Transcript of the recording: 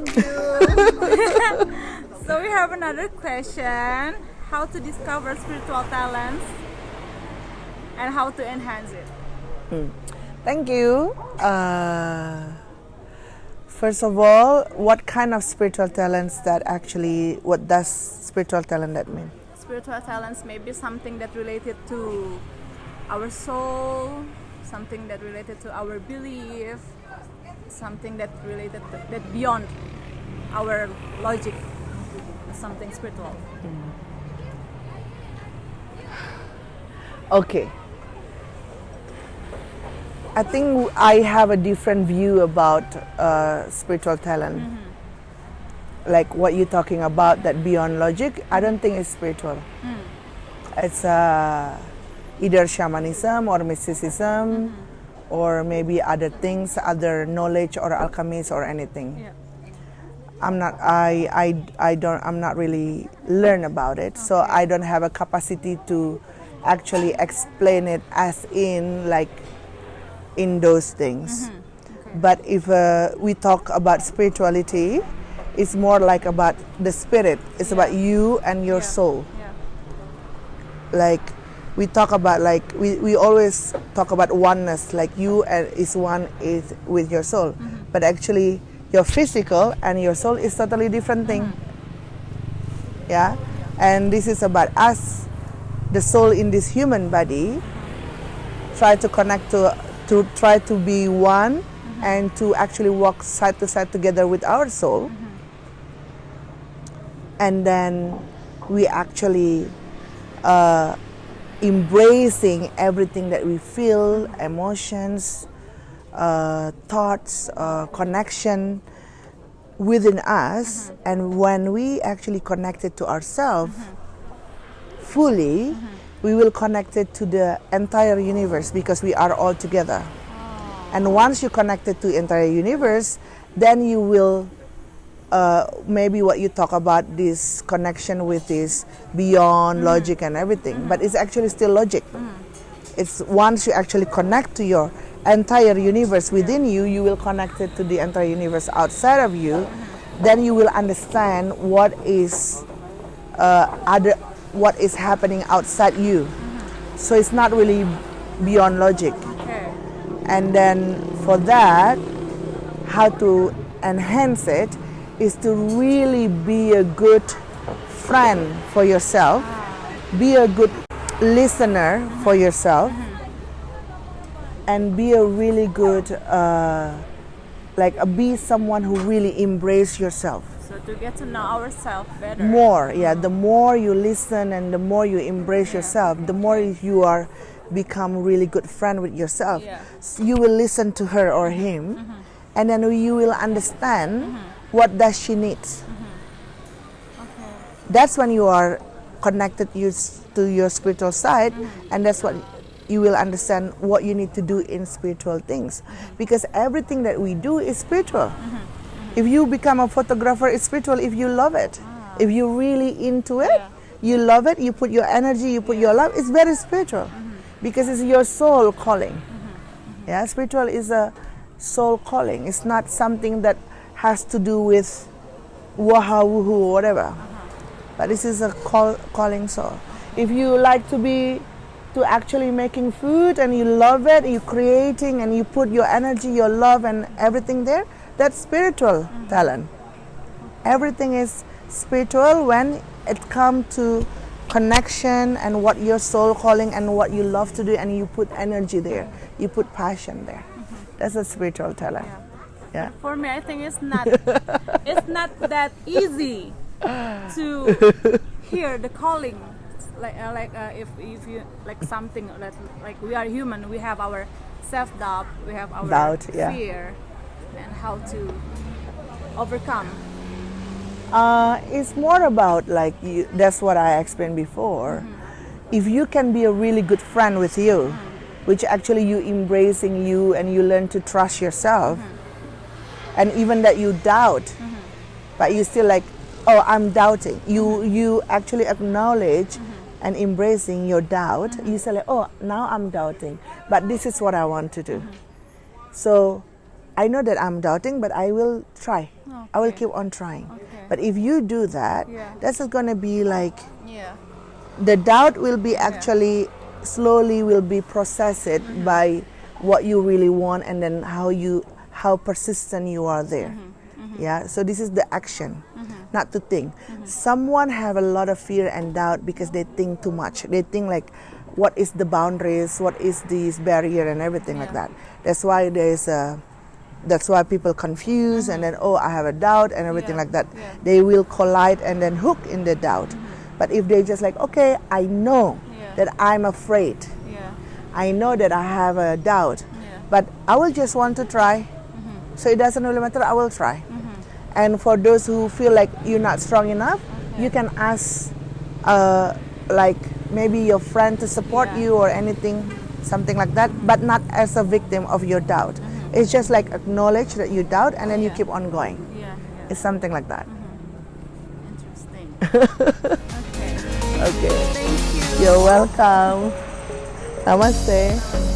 Thank you. So we have another question: how to discover spiritual talents and how to enhance it? Thank you. First of all, what kind of spiritual talents that actually, what does spiritual talent that mean? Spiritual talents may be something that related to our soul, something that related to our belief, something that related to, that beyond our logic, something spiritual. Okay. I think I have a different view about spiritual talent. Like what you're talking about, that beyond logic, I don't think it's spiritual. It's either shamanism or mysticism, or maybe other things, other knowledge or alchemies or anything. Yeah. I'm not really learn about it, so I don't have a capacity to actually explain it as in like in those things. But if we talk about spirituality, it's more like about the spirit. It's about you and your soul. Like we talk about, like we always talk about oneness, like you is one is with your soul. But actually your physical and your soul is totally different thing. Yeah. And this is about us, the soul in this human body, try to connect to try to be one and to actually walk side to side together with our soul. And then we actually embracing everything that we feel, emotions, thoughts, connection within us. And when we actually connect it to ourselves fully, we will connect it to the entire universe, because we are all together. And once you connect it to the entire universe, then you will maybe what you talk about, this connection with this beyond logic and everything, but it's actually still logic. It's once you actually connect to your entire universe within you, you will connect it to the entire universe outside of you. Then you will understand what is what is happening outside you. So it's not really beyond logic. And then for that, how to enhance it is to really be a good friend for yourself, be a good listener for yourself, and be a really good be someone who really embrace yourself. So to get to know ourselves better. More, yeah. The more you listen and the more you embrace yourself, the more you are become really good friend with yourself. So you will listen to her or him, and then you will understand what does she need. That's when you are connected to your spiritual side, and that's what you will understand what you need to do in spiritual things, because everything that we do is spiritual. If you become a photographer, it's spiritual if you love it. If you're really into it, you love it, you put your energy, you put your love, it's very spiritual, because it's your soul calling. Yeah, spiritual is a soul calling. It's not something that has to do with waha woohoo or whatever. But this is a calling soul. If you like to actually making food and you love it, you creating and you put your energy, your love and everything there, that's spiritual talent. Everything is spiritual when it comes to connection and what your soul calling and what you love to do, and you put energy there, you put passion there. That's a spiritual talent. Yeah. For me, I think it's not that easy to hear the calling. If you like something like we are human, we have our self-doubt, we have our fear, and how to overcome. It's more about that's what I explained before. If you can be a really good friend with you, which actually you embracing you and you learn to trust yourself, and even that you doubt, but you still I'm doubting. You actually acknowledge and embracing your doubt. You say now I'm doubting, but this is what I want to do. So I know that I'm doubting, but I will try. I will Okay. keep on trying. Okay. But if you do that, Yeah. that's going to be like Yeah. the doubt will be actually slowly will be processed by what you really want, and then how persistent you are there. Yeah, so this is the action, not to think. Someone have a lot of fear and doubt because they think too much. They think like, what is the boundaries, what is this barrier and everything like that. That's why that's why people confuse and then, oh, I have a doubt and everything Yeah. like that. Yeah. They will collide and then hook in the doubt. But if they just like, okay, I know Yeah. that I'm afraid, Yeah. I know that I have a doubt, Yeah. but I will just want to try. So it doesn't really matter, I will try. And for those who feel like you're not strong enough, you can ask like maybe your friend to support Yeah. you or anything, something like that, but not as a victim of your doubt. It's just like acknowledge that you doubt and then you Yeah. keep on going. Yeah. Yeah. It's something like that. Interesting. Okay. Okay. Thank you. You're welcome. Namaste.